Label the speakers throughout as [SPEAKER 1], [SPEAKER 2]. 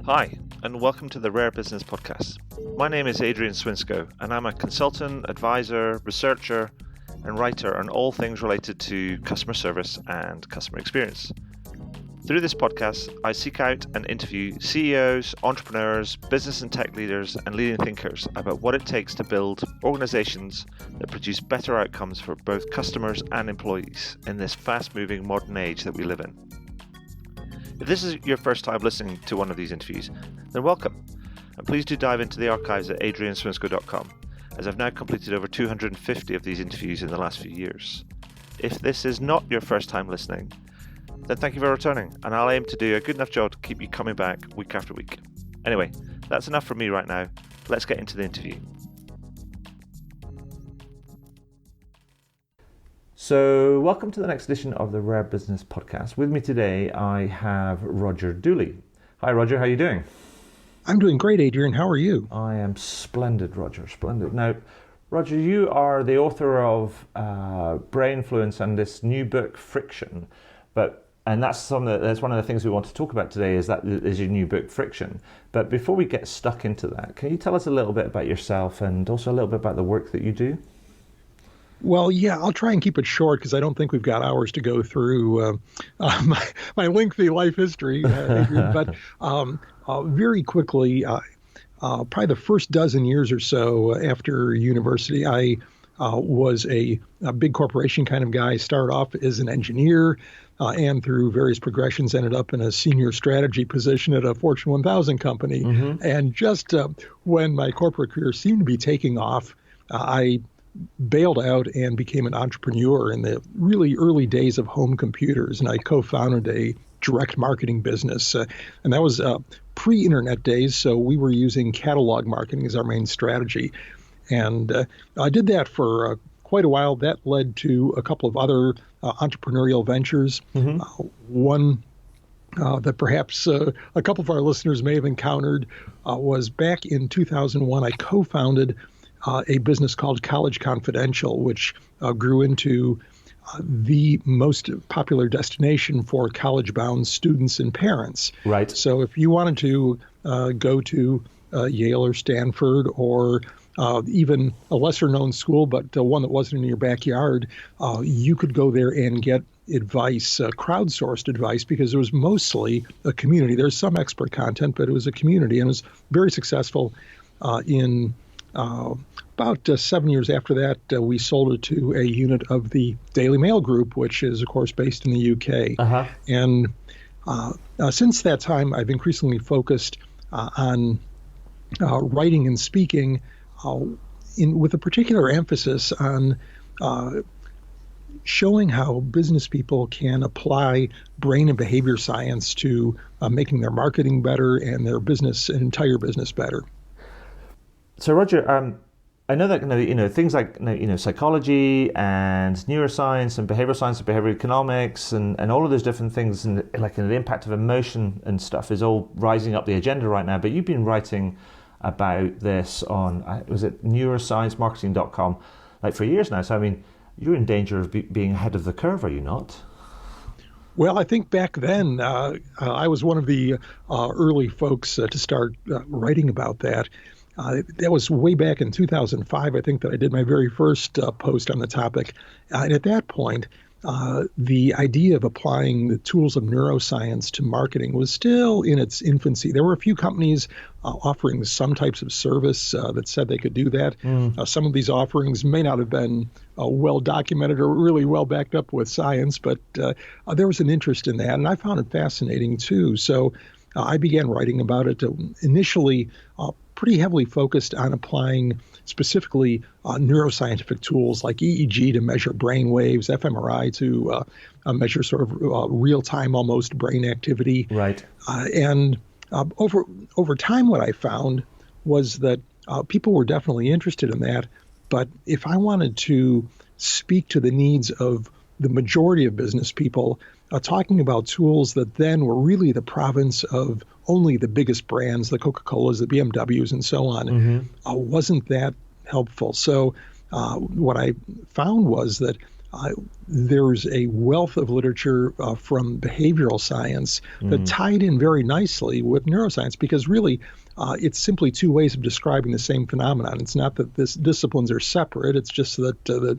[SPEAKER 1] Hi, and welcome to the Rare Business Podcast. My name is Adrian Swinsko, and I'm a consultant, advisor, researcher, and writer on all things related to customer service and customer experience. Through this podcast, I seek out and interview CEOs, entrepreneurs, business and tech leaders, and leading thinkers about what it takes to build organizations that produce better outcomes for both customers and employees in this fast-moving modern age that we live in. If this is your first time listening to one of these interviews, then welcome, and please do dive into the archives at adrianswinsco.com, as I've now completed over 250 of these interviews in the last few years. If this is not your first time listening, then thank you for returning, and I'll aim to do a good enough job to keep you coming back week after week. Anyway, that's enough from me right now. Let's get into the interview. So, welcome to the next edition of the Rare Business Podcast. With me today, I have Roger Dooley. Hi, Roger. How are you doing?
[SPEAKER 2] I'm doing great, Adrian. How are you?
[SPEAKER 1] I am splendid, Roger. Splendid. Now, Roger, you are the author of Brainfluence and this new book, Friction. And that's one of the things we want to talk about today is your new book, Friction. But before we get stuck into that, can you tell us a little bit about yourself and also a little bit about the work that you do?
[SPEAKER 2] Well, yeah, I'll try and keep it short because I don't think we've got hours to go through my lengthy life history, Adrian. But very quickly, probably the first dozen years or so after university, I was a big corporation kind of guy. Started off as an engineer and through various progressions ended up in a senior strategy position at a Fortune 1000 company. Mm-hmm. And just when my corporate career seemed to be taking off, I bailed out and became an entrepreneur in the really early days of home computers. And I co-founded a direct marketing business. And that was pre-internet days. So we were using catalog marketing as our main strategy. And I did that for quite a while. That led to a couple of other entrepreneurial ventures. Mm-hmm. One that perhaps a couple of our listeners may have encountered was back in 2001, I co-founded a business called College Confidential, which grew into the most popular destination for college-bound students and parents.
[SPEAKER 1] Right.
[SPEAKER 2] So if you wanted to go to Yale or Stanford or even a lesser-known school, but one that wasn't in your backyard, you could go there and get advice, crowdsourced advice, because it was mostly a community. There's some expert content, but it was a community, and it was very successful in about 7 years after that, we sold it to a unit of the Daily Mail Group, which is, of course, based in the UK. Uh-huh. And since that time, I've increasingly focused on writing and speaking with a particular emphasis on showing how business people can apply brain and behavior science to making their marketing better and their business, an entire business, better.
[SPEAKER 1] So, Roger, I know that things like psychology and neuroscience and behavioral science and behavioral economics and all of those different things and the impact of emotion and stuff is all rising up the agenda right now. But you've been writing about this on neurosciencemarketing.com for years now. So I mean, you're in danger of being ahead of the curve, are you not?
[SPEAKER 2] Well, I think back then I was one of the early folks to start writing about that. That was way back in 2005, I think, that I did my very first post on the topic. And at that point, the idea of applying the tools of neuroscience to marketing was still in its infancy. There were a few companies offering some types of service that said they could do that. Some of these offerings may not have been well documented or really well backed up with science, but there was an interest in that, and I found it fascinating too. So I began writing about it initially pretty heavily focused on applying specifically neuroscientific tools like EEG to measure brain waves, fMRI to measure sort of real-time almost brain activity.
[SPEAKER 1] Right.
[SPEAKER 2] And over time, what I found was that people were definitely interested in that. But if I wanted to speak to the needs of the majority of business people, talking about tools that then were really the province of only the biggest brands, the Coca-Colas, the BMWs, and so on, wasn't that helpful. So what I found was that there's a wealth of literature from behavioral science that tied in very nicely with neuroscience, because really it's simply two ways of describing the same phenomenon. It's not that these disciplines are separate. It's just that the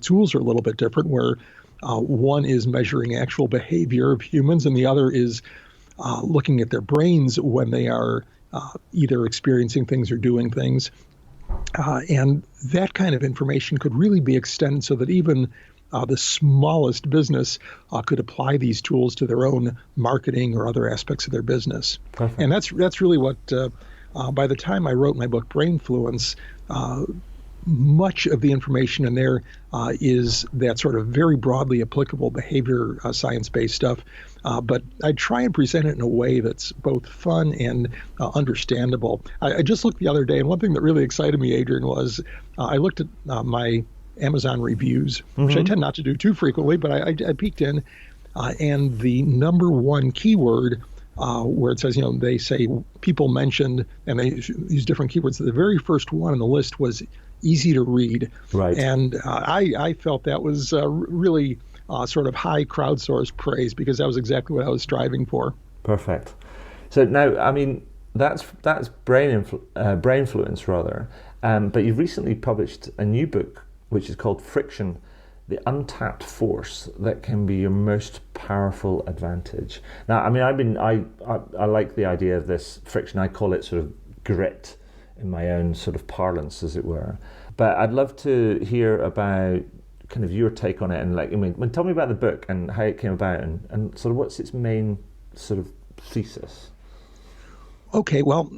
[SPEAKER 2] tools are a little bit different, where one is measuring actual behavior of humans and the other is looking at their brains when they are either experiencing things or doing things. And that kind of information could really be extended so that even the smallest business could apply these tools to their own marketing or other aspects of their business. Perfect. And that's really what, by the time I wrote my book, Brainfluence, much of the information in there is that sort of very broadly applicable behavior science-based stuff. But I try and present it in a way that's both fun and understandable. I just looked the other day, and one thing that really excited me, Adrian, was I looked at my Amazon reviews, which I tend not to do too frequently, but I peeked in, and the number one keyword where it says, they say people mentioned, and they use different keywords. The very first one on the list was easy to read. Right. And I felt that was really sort of high crowdsourced praise, because that was exactly what I was striving for. Perfect.
[SPEAKER 3] So now, I mean, that's Brainfluence rather, but you've recently published a new book which is called Friction: The Untapped Force That Can Be Your Most Powerful Advantage. Now, I mean, I like the idea of this friction. I call it sort of grit in my own sort of parlance, as it were. But I'd love to hear about kind of your take on it, and tell me about the book and how it came about, and sort of what's its main sort of thesis.
[SPEAKER 2] Okay, well,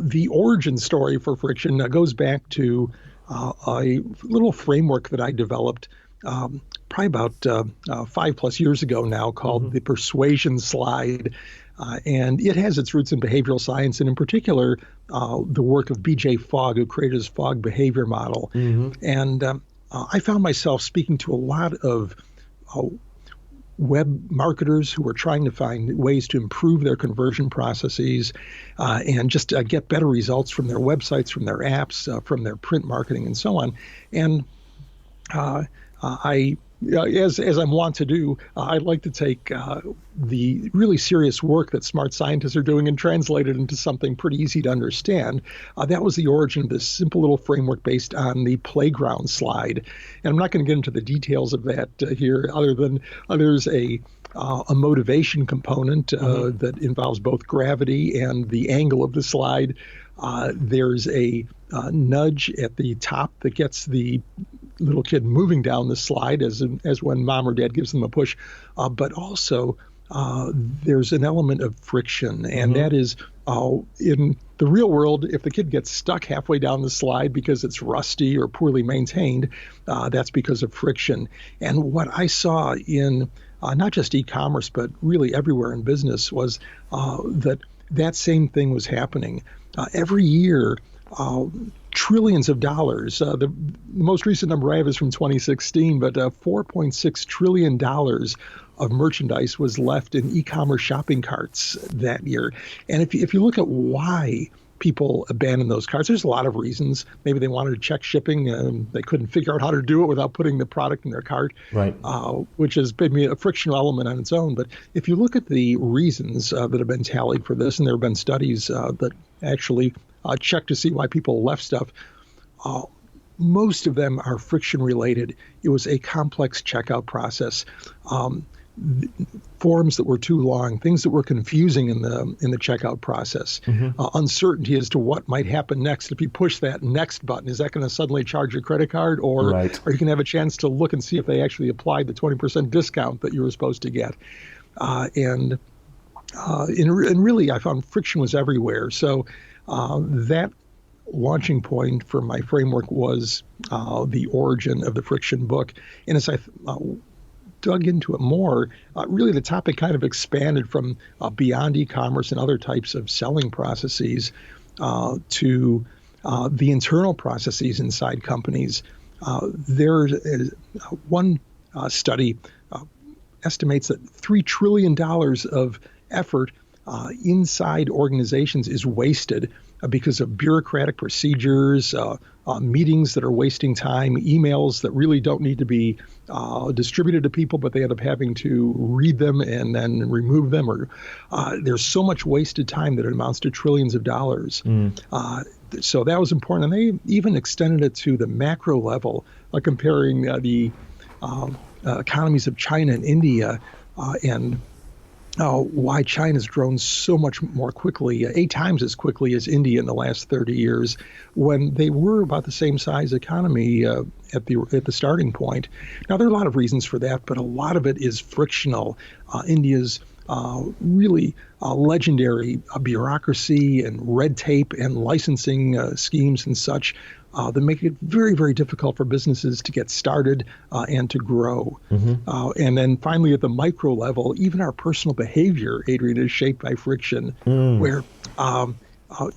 [SPEAKER 2] the origin story for Friction goes back to a little framework that I developed probably about 5+ years ago now, called the Persuasion Slide. And it has its roots in behavioral science, and in particular, the work of B.J. Fogg, who created his Fogg behavior model. And I found myself speaking to a lot of web marketers who were trying to find ways to improve their conversion processes and just get better results from their websites, from their apps, from their print marketing, and so on. And as I'm wont to do, I'd like to take the really serious work that smart scientists are doing and translate it into something pretty easy to understand. That was the origin of this simple little framework based on the playground slide. And I'm not going to get into the details of that here, other than there's a motivation component that involves both gravity and the angle of the slide. There's a nudge at the top that gets the little kid moving down the slide as when mom or dad gives them a push. But also there's an element of friction, and that is in the real world, if the kid gets stuck halfway down the slide because it's rusty or poorly maintained, that's because of friction. And what I saw in not just e-commerce, but really everywhere in business was that same thing was happening. Every year, trillions of dollars. The most recent number I have is from 2016, but $4.6 trillion of merchandise was left in e-commerce shopping carts that year. And if you look at why people abandon those carts, there's a lot of reasons. Maybe they wanted to check shipping and they couldn't figure out how to do it without putting the product in their cart, right? Which is maybe a frictional element on its own. But if you look at the reasons that have been tallied for this, and there have been studies that actually check to see why people left stuff, most of them are friction related. It was a complex checkout process, forms that were too long, things that were confusing in the checkout process, uncertainty as to what might happen next. If you push that next button, is that going to suddenly charge your credit card, or are you going to have a chance to look and see if they actually applied the 20% discount that you were supposed to get? And really, I found friction was everywhere. So that launching point for my framework was the origin of the Friction book. And as I dug into it more, really the topic kind of expanded from beyond e-commerce and other types of selling processes to the internal processes inside companies. There's one study estimates that $3 trillion of effort inside organizations is wasted because of bureaucratic procedures, meetings that are wasting time, emails that really don't need to be distributed to people, but they end up having to read them and then remove them. Or there's so much wasted time that it amounts to trillions of dollars. So that was important. And they even extended it to the macro level, comparing the economies of China and India and why China's grown so much more quickly, 8 times as quickly as India in the last 30 years, when they were about the same size economy at the starting point. Now, there are a lot of reasons for that, but a lot of it is frictional. India's really legendary bureaucracy and red tape and licensing schemes and such that make it very, very difficult for businesses to get started and to grow. And then finally, at the micro level, even our personal behavior, Adrian, is shaped by friction, where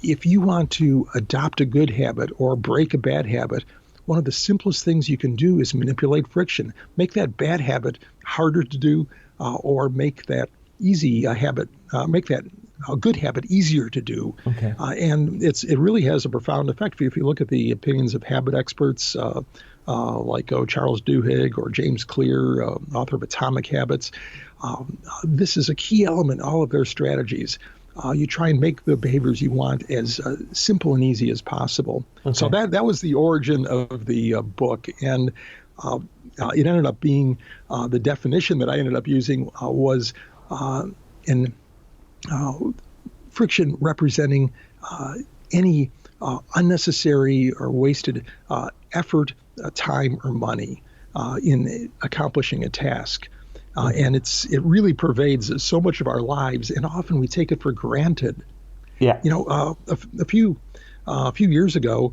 [SPEAKER 2] if you want to adopt a good habit or break a bad habit, one of the simplest things you can do is manipulate friction. Make that bad habit harder to do, or make that easy habit, make that a good habit easier to do.
[SPEAKER 3] Okay.
[SPEAKER 2] And it really has a profound effect. If you look at the opinions of habit experts like Charles Duhigg or James Clear, author of Atomic Habits, this is a key element in all of their strategies. You try and make the behaviors you want as simple and easy as possible. Okay. So that was the origin of the book. And it ended up being the definition that I ended up using was in friction representing any unnecessary or wasted effort, time, or money in accomplishing a task. And it really pervades so much of our lives, and often we take it for granted.
[SPEAKER 3] Yeah.
[SPEAKER 2] A few years ago,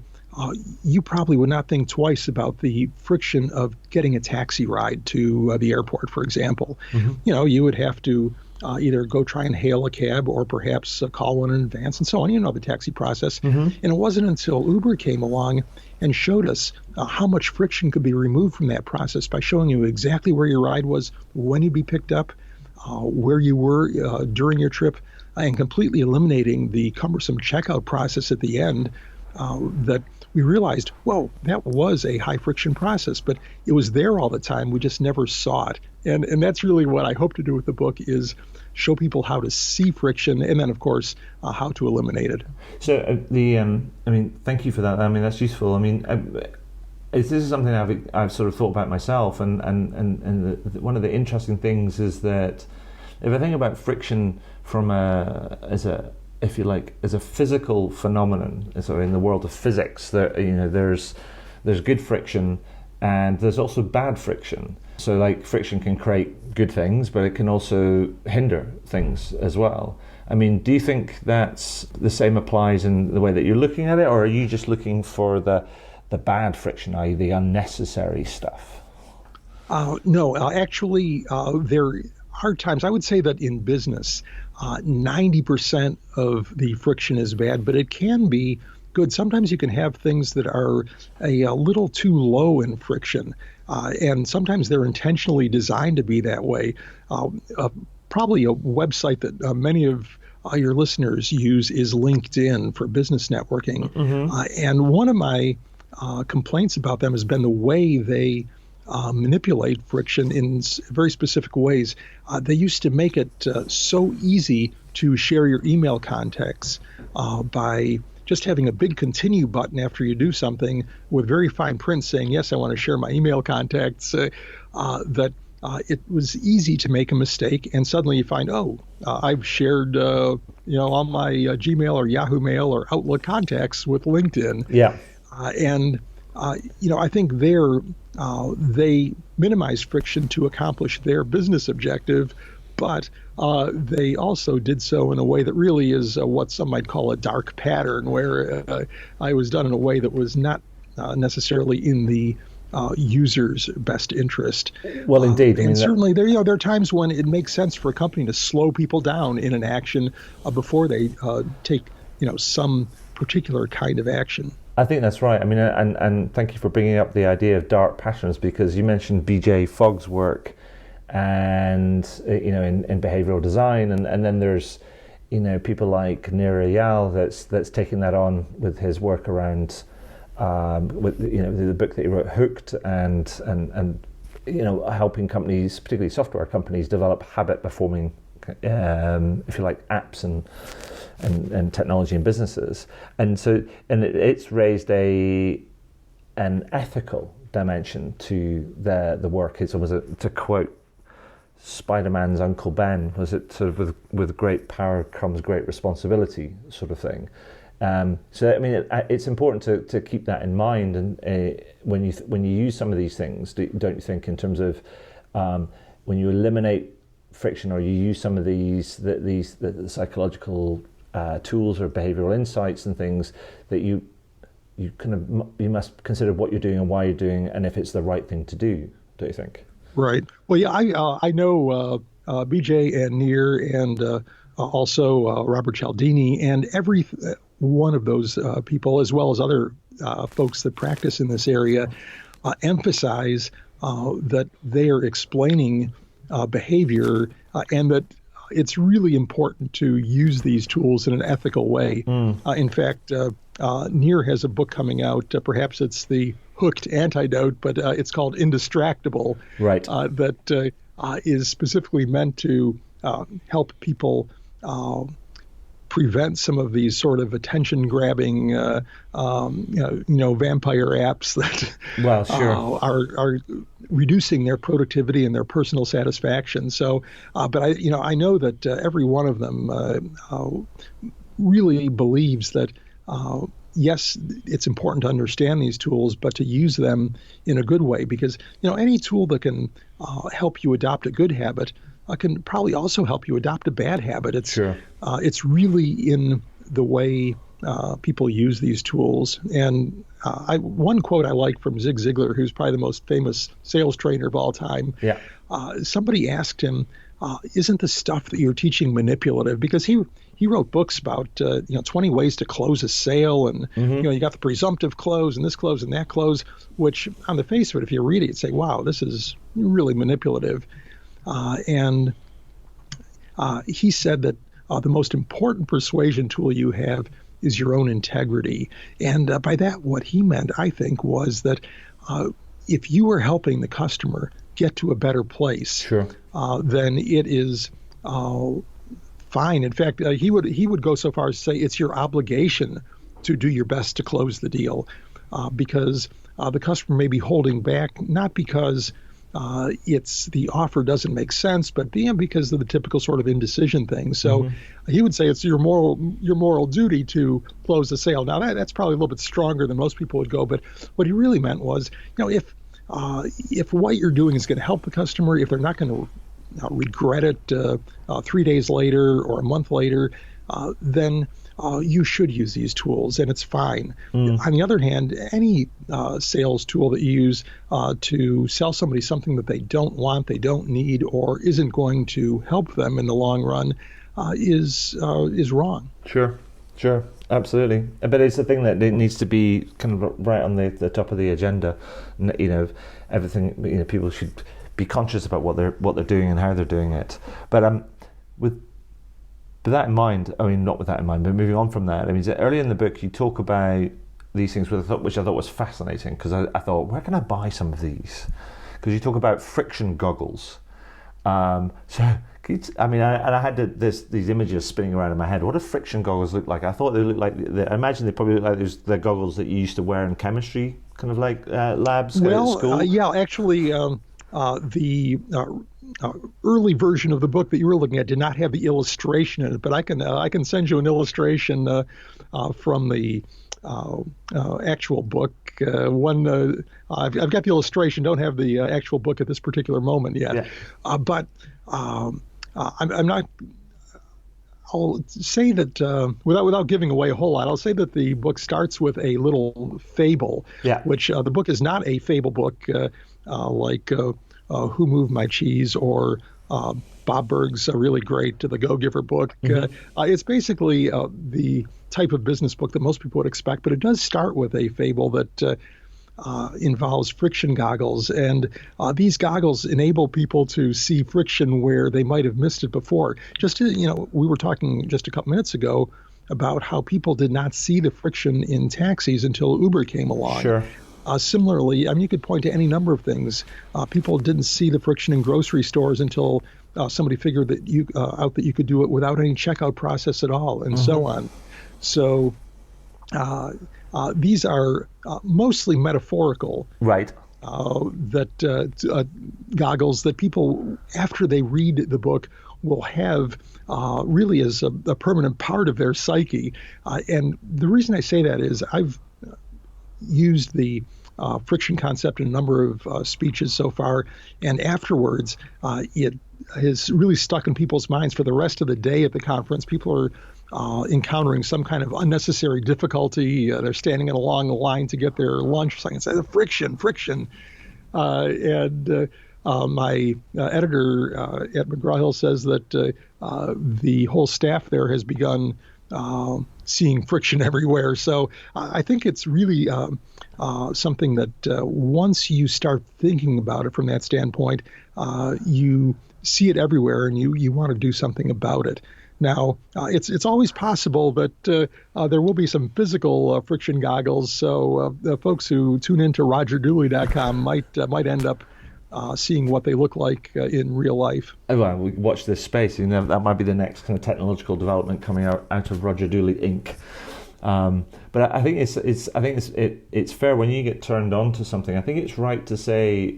[SPEAKER 2] you probably would not think twice about the friction of getting a taxi ride to the airport, for example. You would have to either go try and hail a cab or perhaps call one in advance and so on. You know the taxi process. And it wasn't until Uber came along and showed us how much friction could be removed from that process by showing you exactly where your ride was, when you'd be picked up, where you were during your trip, and completely eliminating the cumbersome checkout process at the end. That we realized, whoa, that was a high friction process, but it was there all the time. We just never saw it. And that's really what I hope to do with the book, is show people how to see friction, and then, of course, how to eliminate it.
[SPEAKER 3] So thank you for that. That's useful. This is something I've sort of thought about myself, and one of the interesting things is that if I think about friction from as a physical phenomenon, so in the world of physics, there's good friction and there's also bad friction. So friction can create good things, but it can also hinder things as well. Do you think that's the same applies in the way that you're looking at it, or are you just looking for the bad friction, i.e. the unnecessary stuff?
[SPEAKER 2] No, actually, there are times, I would say that in business, 90% of the friction is bad, but it can be good. Sometimes you can have things that are a little too low in friction, and sometimes they're intentionally designed to be that way. Probably a website that many of your listeners use is LinkedIn for business networking. And one of my complaints about them has been the way they manipulate friction in very specific ways. They used to make it so easy to share your email contacts by just having a big continue button after you do something with very fine print saying, yes, I want to share my email contacts, that it was easy to make a mistake. And suddenly you find, I've shared all my Gmail or Yahoo Mail or Outlook contacts with LinkedIn.
[SPEAKER 3] Yeah.
[SPEAKER 2] I think they minimize friction to accomplish their business objective, but they also did so in a way that really is what some might call a dark pattern, where it was done in a way that was not necessarily in the user's best interest.
[SPEAKER 3] Well, indeed.
[SPEAKER 2] Certainly there are times when it makes sense for a company to slow people down in an action before they take some particular kind of action.
[SPEAKER 3] I think that's right. And thank you for bringing up the idea of dark patterns, because you mentioned BJ Fogg's work and in behavioral design, and then there's people like Neuromarketing that's taking that on with his work around with the book that he wrote, Hooked, and helping companies, particularly software companies, develop habit-performing, if you like, apps and technology in businesses. And so, it's raised an ethical dimension to the work. It's almost, to quote Spider-Man's Uncle Ben, was it sort of with great power comes great responsibility sort of thing. So I mean, it's important to keep that in mind, and when you use some of these things, don't you think, in terms of when you eliminate friction, or you use some of the psychological tools or behavioral insights and things, that you must consider what you're doing and why you're doing, and if it's the right thing to do. Do you think?
[SPEAKER 2] Right. Well, yeah, I know BJ and Nir, and also Robert Cialdini, and every one of those people, as well as other folks that practice in this area, emphasize that they are explaining behavior, and that it's really important to use these tools in an ethical way. In fact, Nir has a book coming out. Perhaps it's the Hooked antidote, but it's called Indistractable. Right. That is specifically meant to help people prevent some of these sort of attention-grabbing, vampire apps that are reducing their productivity and their personal satisfaction. So, but I know that every one of them really believes that. Yes, it's important to understand these tools, but to use them in a good way, because any tool that can help you adopt a good habit can probably also help you adopt a bad habit. It's really in the way people use these tools. And one quote I like from Zig Ziglar, who's probably the most famous sales trainer of all time. Yeah. Somebody asked him, "Isn't the stuff that you're teaching manipulative?" Because he wrote books about 20 ways to close a sale, and you got the presumptive close and this close and that close, which on the face of it, if you read it, you'd say, wow, this is really manipulative. And he said that the most important persuasion tool you have is your own integrity. And by that, what he meant, I think, was that if you are helping the customer get to a better place, then it is fine. In fact, he would go so far as to say it's your obligation to do your best to close the deal, because the customer may be holding back, not because it's the offer doesn't make sense, but because of the typical sort of indecision thing. So he would say it's your moral duty to close the sale. Now that's probably a little bit stronger than most people would go, but what he really meant was, if what you're doing is going to help the customer, if they're not going to regret it 3 days later or a month later, then you should use these tools, and it's fine. On the other hand, any sales tool that you use to sell somebody something that they don't want, they don't need, or isn't going to help them in the long run is wrong.
[SPEAKER 3] Sure, absolutely. But it's the thing that it needs to be kind of right on the top of the agenda. Everything. People should be conscious about what they're doing and how they're doing it. But with that in mind, not with that in mind, but moving on from that, early in the book you talk about these things, which I thought was fascinating, because I thought, where can I buy some of these? Because you talk about friction goggles. I had these images spinning around in my head. What do friction goggles look like? I thought they looked like, I imagine they probably look like the goggles that you used to wear in chemistry, kind of like labs at school.
[SPEAKER 2] Actually, the early version of the book that you were looking at did not have the illustration in it, but I can send you an illustration from the actual book. I've got the illustration, don't have the actual book at this particular moment yet. Yeah. But I'm not. I'll say that without giving away a whole lot, I'll say that the book starts with a little fable, which the book is not a fable book like Who Moved My Cheese or Bob Berg's really great The Go-Giver book. It's basically the type of business book that most people would expect, but it does start with a fable that involves friction goggles. And these goggles enable people to see friction where they might have missed it before. We were talking just a couple minutes ago about how people did not see the friction in taxis until Uber came along.
[SPEAKER 3] Sure.
[SPEAKER 2] Similarly, you could point to any number of things. People didn't see the friction in grocery stores until somebody figured that out that you could do it without any checkout process at all, and so on. So these are mostly metaphorical.
[SPEAKER 3] Right.
[SPEAKER 2] Goggles that people, after they read the book, will have really as a permanent part of their psyche. And the reason I say that is I've used the friction concept in a number of speeches so far, and afterwards it has really stuck in people's minds for the rest of the day at the conference. People are encountering some kind of unnecessary difficulty. They're standing in a long line to get their lunch. So I can say, friction. My editor at McGraw-Hill says that the whole staff there has begun seeing friction everywhere. So I think it's really something that once you start thinking about it from that standpoint, you see it everywhere and you want to do something about it. Now, it's always possible that there will be some physical friction goggles. So the folks who tune into RogerDooley.com might end up seeing what they look like in real life.
[SPEAKER 3] Well, we watch this space. That might be the next kind of technological development coming out of Roger Dooley Inc. But I think it's fair when you get turned on to something. I think it's right to say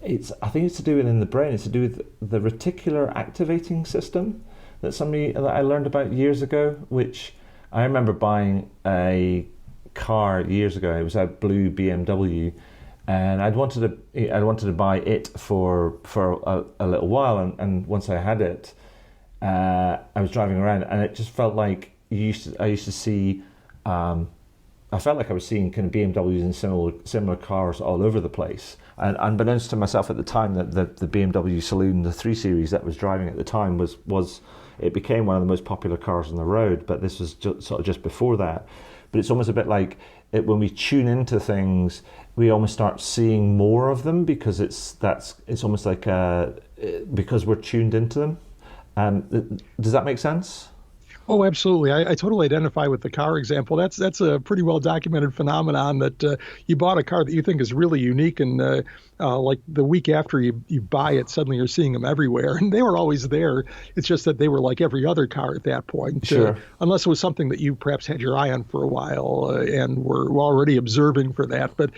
[SPEAKER 3] I think it's to do within the brain. It's to do with the reticular activating system that I learned about years ago. Which I remember buying a car years ago. It was a blue BMW. And I wanted to buy it for a little while, and once I had it, I was driving around, and it just felt like I used to see. I felt like I was seeing kind of BMWs and similar cars all over the place. And unbeknownst to myself at the time, that the BMW Saloon, the 3 Series that was driving at the time was it became one of the most popular cars on the road. But this was just before that. But it's almost a bit like when we tune into things, we almost start seeing more of them because it's almost like because we're tuned into them. Does that make sense?
[SPEAKER 2] Oh, absolutely. I totally identify with the car example. That's a pretty well documented phenomenon that you bought a car that you think is really unique, and like the week after you buy it, suddenly you're seeing them everywhere. And they were always there. It's just that they were like every other car at that point.
[SPEAKER 3] Sure.
[SPEAKER 2] Unless it was something that you perhaps had your eye on for a while and were already observing for that. But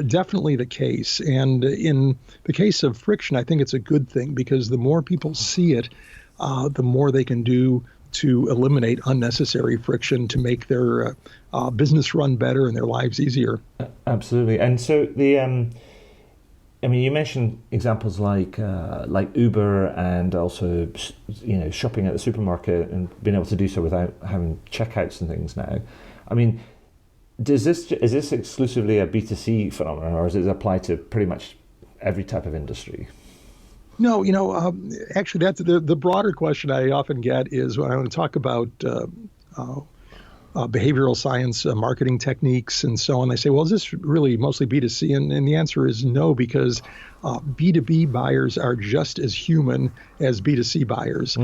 [SPEAKER 2] definitely the case. And in the case of friction, I think it's a good thing because the more people see it, the more they can do to eliminate unnecessary friction to make their business run better and their lives easier.
[SPEAKER 3] Absolutely. And so you mentioned examples like Uber and also shopping at the supermarket and being able to do so without having checkouts and things now. I mean, is this exclusively a B2C phenomenon, or does it apply to pretty much every type of industry?
[SPEAKER 2] No, actually, that's the broader question I often get is when I want to talk about behavioral science, marketing techniques, and so on. They say, well, is this really mostly B2C? And the answer is no, because B2B buyers are just as human as B2C buyers.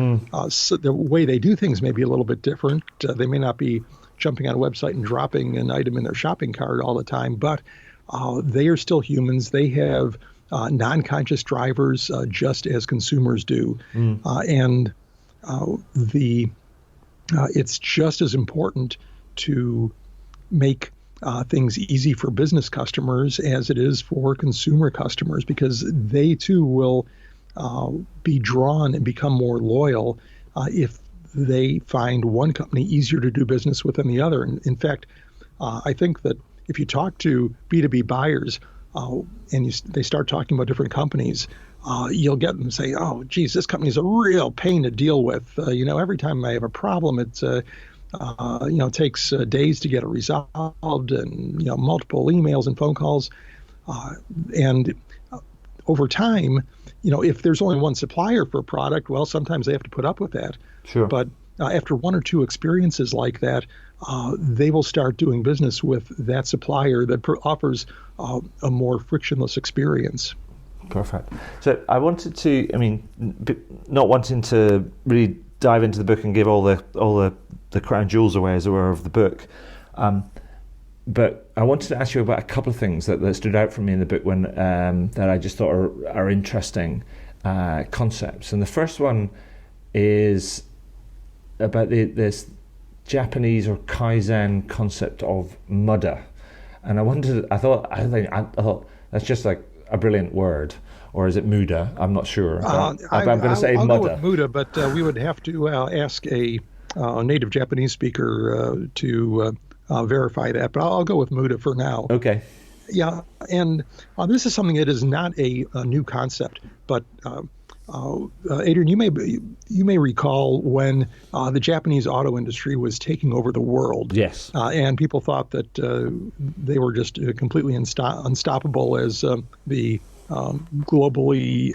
[SPEAKER 2] So the way they do things may be a little bit different. They may not be jumping on a website and dropping an item in their shopping cart all the time, but they are still humans. They have non-conscious drivers just as consumers do. And it's just as important to make things easy for business customers as it is for consumer customers, because they too will be drawn and become more loyal if they find one company easier to do business with than the other. And in fact, I think that if you talk to B2B buyers, and they start talking about different companies, you'll get them say, oh, geez, this company's a real pain to deal with. Every time I have a problem, it takes days to get it resolved, and, multiple emails and phone calls. And over time, if there's only one supplier for a product, well, sometimes they have to put up with that.
[SPEAKER 3] Sure.
[SPEAKER 2] But after one or two experiences like that, they will start doing business with that supplier that offers a more frictionless experience.
[SPEAKER 3] Perfect. So I wanted to, not wanting to really dive into the book and give all the crown jewels away, as it were, of the book, but I wanted to ask you about a couple of things that stood out for me in the book when that I just thought are interesting concepts. And the first one is about this Japanese or Kaizen concept of muda. And I thought that's just like a brilliant word. Or is it muda? I'm not sure. I'm going to say
[SPEAKER 2] I'll
[SPEAKER 3] muda.
[SPEAKER 2] Go with muda, but we would have to ask a native Japanese speaker to verify that. But I'll go with muda for now.
[SPEAKER 3] Okay.
[SPEAKER 2] Yeah, and this is something that is not a new concept, but Adrian, you may recall when the Japanese auto industry was taking over the world.
[SPEAKER 3] Yes.
[SPEAKER 2] And people thought that they were just completely unstoppable as the globally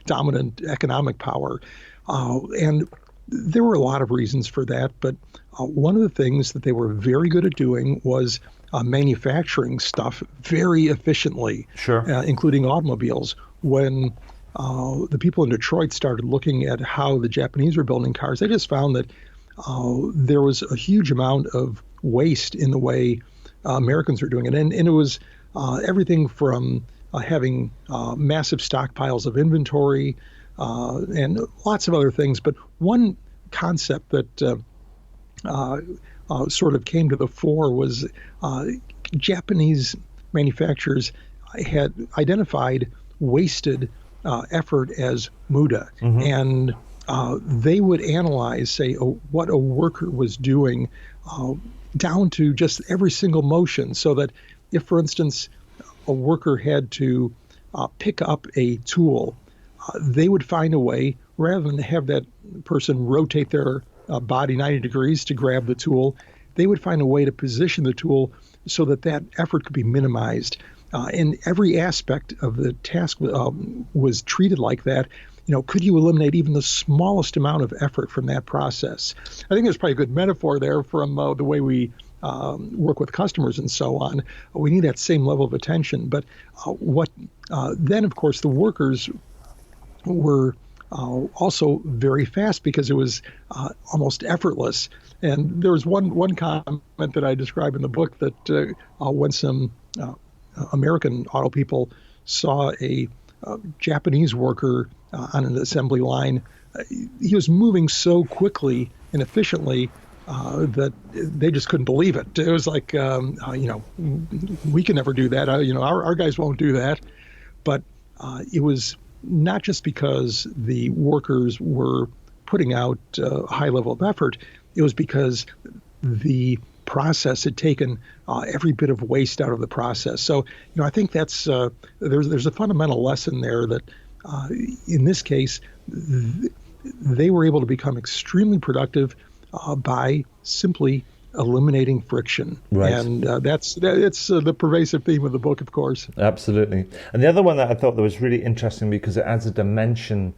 [SPEAKER 2] dominant economic power. And there were a lot of reasons for that, but one of the things that they were very good at doing was manufacturing stuff very efficiently,
[SPEAKER 3] sure,
[SPEAKER 2] including automobiles. When the people in Detroit started looking at how the Japanese were building cars, they just found that there was a huge amount of waste in the way Americans were doing it. And it was everything from having massive stockpiles of inventory and lots of other things. But one concept that sort of came to the fore was Japanese manufacturers had identified wasted effort as muda. Mm-hmm. And they would analyze, say, what a worker was doing down to just every single motion, so that if, for instance, a worker had to pick up a tool, they would find a way, rather than have that person rotate their body 90 degrees to grab the tool, they would find a way to position the tool so that that effort could be minimized. And every aspect of the task was treated like that. Could you eliminate even the smallest amount of effort from that process? I think there's probably a good metaphor there from the way we work with customers and so on. We need that same level of attention. But then, of course, the workers were also very fast because it was almost effortless. And there was one comment that I describe in the book that when some American auto people saw a Japanese worker on an assembly line, he was moving so quickly and efficiently that they just couldn't believe it. It was like, we can never do that. Our guys won't do that. But it was not just because the workers were putting out a high level of effort. It was because the process had taken every bit of waste out of the process. So, I think that's there's a fundamental lesson there that in this case, they were able to become extremely productive by simply eliminating friction.
[SPEAKER 3] Right.
[SPEAKER 2] And that's the pervasive theme of the book, of course.
[SPEAKER 3] Absolutely. And the other one that I thought that was really interesting, because it adds a dimension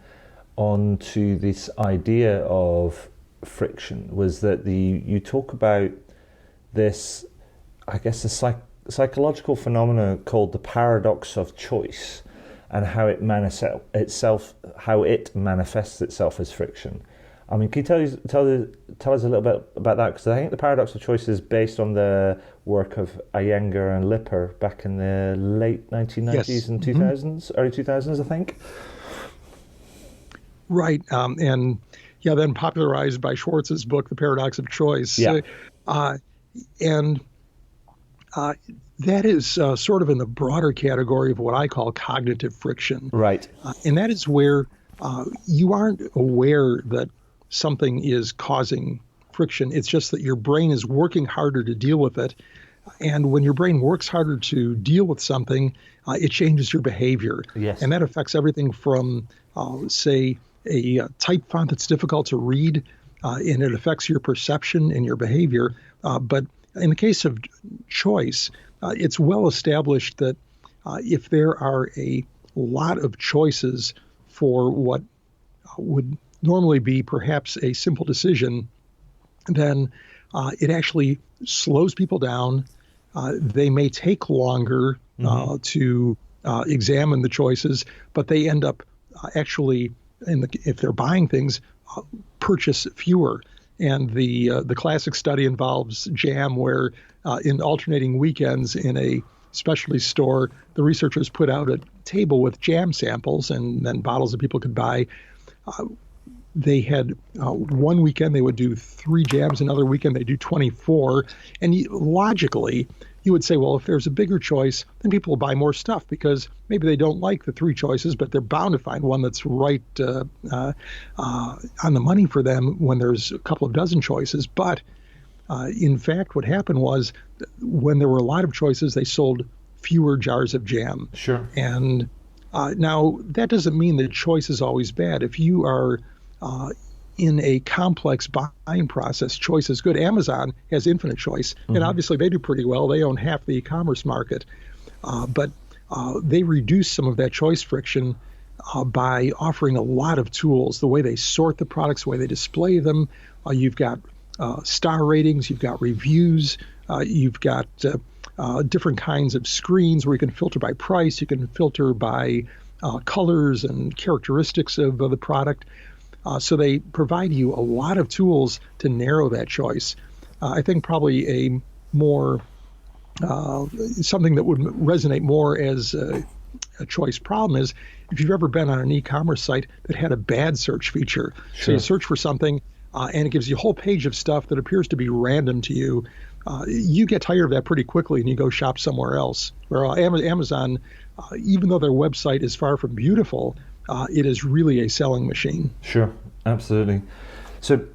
[SPEAKER 3] onto this idea of friction, was that you talk about this, I guess, a psychological phenomena called the paradox of choice, and how it manifests itself as friction. I mean, can you tell us a little bit about that? Because I think the paradox of choice is based on the work of Iyengar and Lipper back in the late 1990s
[SPEAKER 2] yes.
[SPEAKER 3] and 2000s, early 2000s, I think.
[SPEAKER 2] Right, and then popularized by Schwartz's book, The Paradox of Choice.
[SPEAKER 3] Yeah.
[SPEAKER 2] And that is sort of in the broader category of what I call cognitive friction.
[SPEAKER 3] Right.
[SPEAKER 2] And that is where you aren't aware that something is causing friction. It's just that your brain is working harder to deal with it. And when your brain works harder to deal with something, it changes your behavior.
[SPEAKER 3] Yes.
[SPEAKER 2] And that affects everything from, say, a type font that's difficult to read, and it affects your perception and your behavior. But in the case of choice, it's well established that if there are a lot of choices for what would normally be perhaps a simple decision, then it actually slows people down. They may take longer to examine the choices, but they end up actually, if they're buying things, purchase fewer. And the classic study involves jam, where in alternating weekends in a specialty store, the researchers put out a table with jam samples and then bottles that people could buy. They had one weekend they would do 3 jams, another weekend they do 24. And logically, you would say, well, if there's a bigger choice, then people will buy more stuff because maybe they don't like the 3 choices, but they're bound to find one that's right on the money for them when there's a couple of dozen choices. But in fact, what happened was when there were a lot of choices, they sold fewer jars of jam.
[SPEAKER 3] Sure.
[SPEAKER 2] And now that doesn't mean that choice is always bad. If you are in a complex buying process, choice is good. Amazon has infinite choice, and obviously they do pretty well. They own half the e-commerce market, but they reduce some of that choice friction by offering a lot of tools, the way they sort the products, the way they display them. You've got star ratings, you've got reviews, you've got different kinds of screens where you can filter by price, you can filter by colors and characteristics of the product. So they provide you a lot of tools to narrow that choice. I think probably a more something that would resonate more as a choice problem is if you've ever been on an e-commerce site that had a bad search feature.
[SPEAKER 3] Sure.
[SPEAKER 2] So you search for something and it gives you a whole page of stuff that appears to be random to you. You get tired of that pretty quickly and you go shop somewhere else. Where Amazon, even though their website is far from beautiful, it is really a selling machine.
[SPEAKER 3] Sure, absolutely. So,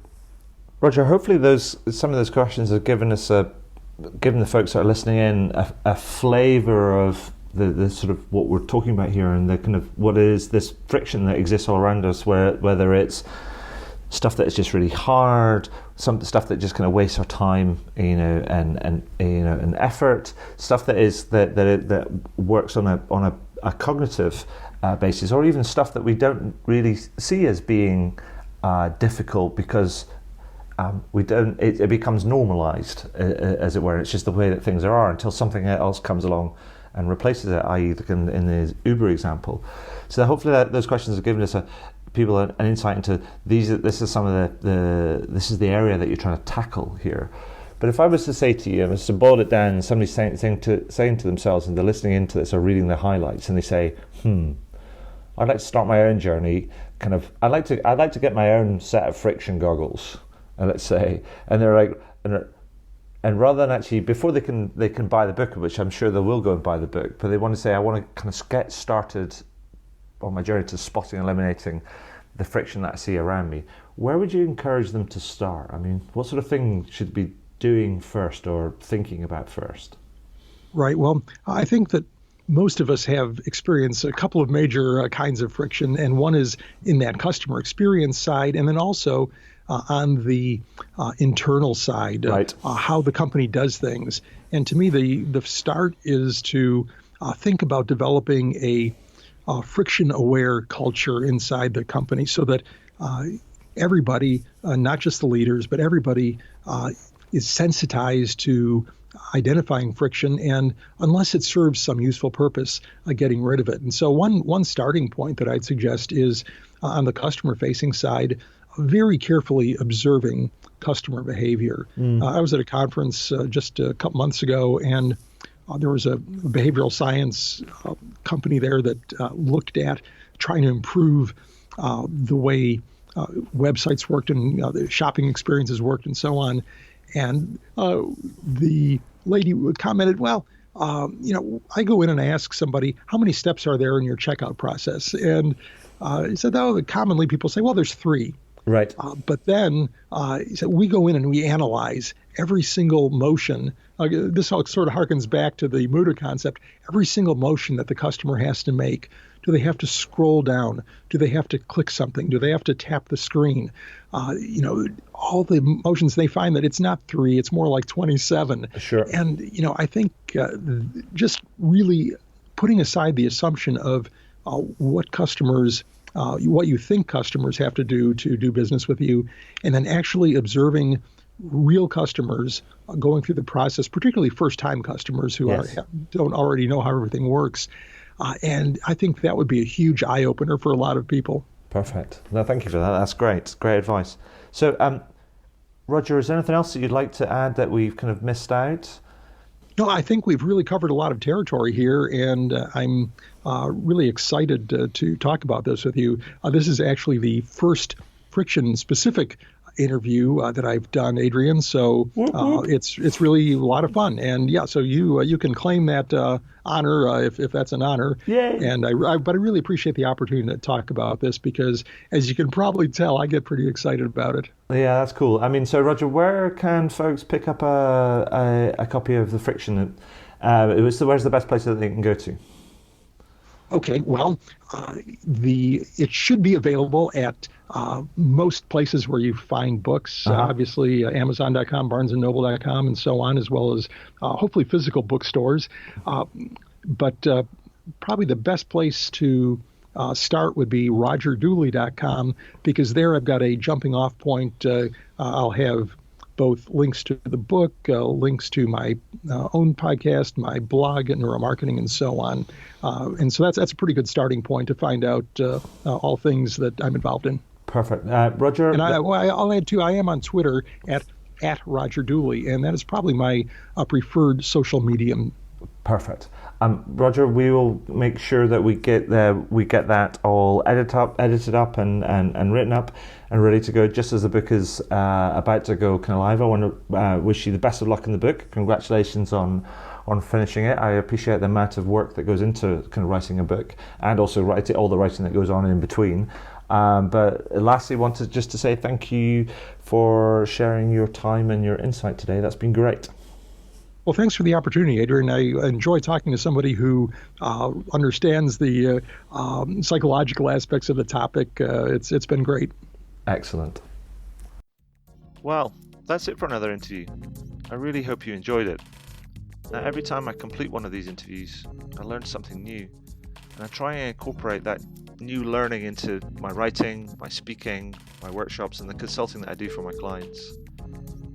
[SPEAKER 3] Roger, hopefully some of those questions have given the folks that are listening in a flavour of the sort of what we're talking about here, and the kind of what is this friction that exists all around us, whether it's stuff that is just really hard, some stuff that just kind of wastes our time, and effort, stuff that works on a cognitive basis, or even stuff that we don't really see as being difficult because it becomes normalized, as it were. It's just the way that things are until something else comes along and replaces it, i.e. in the Uber example. So hopefully those questions have given us people an insight into this is the area that you're trying to tackle here. But if I was to say to you, I was to boil it down, and somebody's saying to themselves, and they're listening into this or reading the highlights, and they say, I'd like to start my own journey. I'd like to get my own set of friction goggles, let's say, and they're like, and rather than actually before they can buy the book, which I'm sure they will go and buy the book, but they want to say, I want to kind of get started on my journey to spotting and eliminating the friction that I see around me. Where would you encourage them to start? I mean, what sort of thing should be doing first or thinking about first?
[SPEAKER 2] Right. Well, I think that most of us have experienced a couple of major kinds of friction, and one is in that customer experience side, and then also on the internal side,
[SPEAKER 3] right.
[SPEAKER 2] How the company does things. And to me, the start is to think about developing a friction-aware culture inside the company so that everybody, not just the leaders, but everybody is sensitized to identifying friction, and unless it serves some useful purpose, getting rid of it. And so one starting point that I'd suggest is on the customer-facing side, very carefully observing customer behavior. I was at a conference just a couple months ago, and there was a behavioral science company there that looked at trying to improve the way websites worked and the shopping experiences worked and so on. And the lady commented, well, I go in and I ask somebody, how many steps are there in your checkout process? And he said, commonly people say, well, there's 3.
[SPEAKER 3] Right.
[SPEAKER 2] But then he said, we go in and we analyze every single motion. This all sort of harkens back to the Muda concept. Every single motion that the customer has to make. Do they have to scroll down? Do they have to click something? Do they have to tap the screen? All the motions, they find that it's not 3, it's more like 27.
[SPEAKER 3] Sure.
[SPEAKER 2] And, I think just really putting aside the assumption of what customers what you think customers have to do business with you, and then actually observing real customers going through the process, particularly first-time customers who don't already know how everything works. And I think that would be a huge eye-opener for a lot of people.
[SPEAKER 3] Perfect. No, thank you for that. That's great. Great advice. So, Roger, is there anything else that you'd like to add that we've kind of missed out?
[SPEAKER 2] No, I think we've really covered a lot of territory here, and I'm really excited to talk about this with you. This is actually the first friction-specific interview that I've done, Adrian. So it's really a lot of fun, and yeah. So you can claim that honor if that's an honor.
[SPEAKER 3] Yay.
[SPEAKER 2] And but I really appreciate the opportunity to talk about this because, as you can probably tell, I get pretty excited about it.
[SPEAKER 3] Yeah, that's cool. I mean, so Roger, where can folks pick up a copy of the Friction? Where's the best place that they can go to?
[SPEAKER 2] Okay, well, it should be available at most places where you find books, obviously Amazon.com, BarnesandNoble.com, and so on, as well as hopefully physical bookstores. But probably the best place to start would be RogerDooley.com, because there I've got a jumping off point. I'll have both links to the book, links to my own podcast, my blog at Neuromarketing, and so on. And so that's a pretty good starting point to find out all things that I'm involved in.
[SPEAKER 3] Perfect. Roger?
[SPEAKER 2] And I'll add, too, I am on Twitter at Roger Dooley, and that is probably my preferred social medium.
[SPEAKER 3] Perfect. Roger, we will make sure that we get that all edited up and written up and ready to go just as the book is about to go kind of live. I want to wish you the best of luck in the book. Congratulations on finishing it. I appreciate the amount of work that goes into kind of writing a book, and also all the writing that goes on in between. But lastly, wanted just to say thank you for sharing your time and your insight today. That's been great.
[SPEAKER 2] Well, thanks for the opportunity, Adrian. I enjoy talking to somebody who understands the psychological aspects of the topic. It's been great.
[SPEAKER 3] Excellent.
[SPEAKER 1] Well, that's it for another interview. I really hope you enjoyed it. Now, every time I complete one of these interviews, I learn something new, and I try and incorporate that new learning into my writing, my speaking, my workshops, and the consulting that I do for my clients.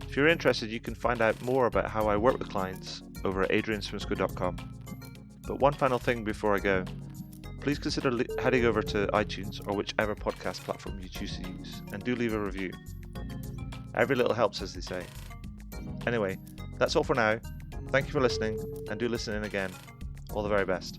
[SPEAKER 1] If you're interested, you can find out more about how I work with clients over at adrianswinsko.com. But one final thing before I go, please consider heading over to iTunes or whichever podcast platform you choose to use, and do leave a review. Every little helps, as they say. Anyway, that's all for now. Thank you for listening, and do listen in again. All the very best.